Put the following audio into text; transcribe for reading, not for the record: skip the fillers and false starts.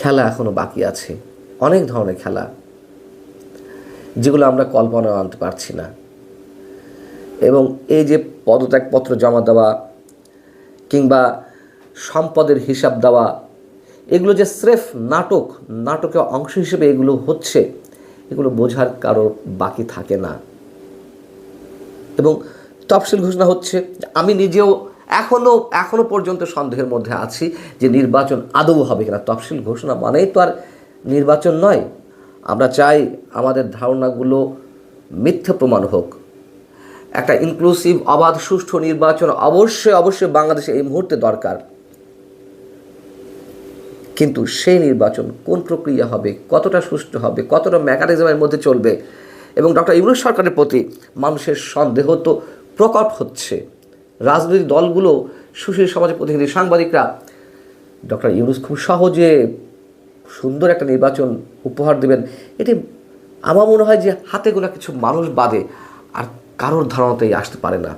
খেলা এখনও বাকি আছে, অনেক ধরনের খেলা যেগুলো আমরা কল্পনাও আনতে পারছি না। এবং এই যে পদত্যাগপত্র জমা দেওয়া কিংবা সম্পদের হিসাব দেওয়া, এগুলো যে স্রেফ নাটকের অংশ হিসেবে এগুলো হচ্ছে, এগুলো বোঝার কারো বাকি থাকে না। এবং তফসিল ঘোষণা হচ্ছে, আমি নিজেও এখনও পর্যন্ত সন্দেহের মধ্যে আছি যে নির্বাচন আদৌ হবে কিনা। তফসিল ঘোষণা মানেই তো আর নির্বাচন নয়। আমরা চাই আমাদের ধারণাগুলো মিথ্যে প্রমাণ হোক। একটা ইনক্লুসিভ, অবাধ, সুষ্ঠু নির্বাচন অবশ্যই বাংলাদেশে এই মুহূর্তে দরকার। কিন্তু সেই নির্বাচন কোন প্রক্রিয়া হবে, কতটা সুষ্ঠু হবে, কতটা মেকানিজমের মধ্যে চলবে, এবং ডক্টর ইউনূস সরকারের প্রতি মানুষের সন্দেহ তো প্রকট হচ্ছে। রাজনৈতিক দলগুলো, সুশীল সমাজের প্রতিনিধি, সাংবাদিকরা ডক্টর ইউনূস খুব সহজে সুন্দর একটা নির্বাচন উপহার দেবেন, এটি আমার মনে হয় যে হাতে গোনা কিছু মানুষ বাদে আর কারোর ধারণাতেই আসতে পারে না।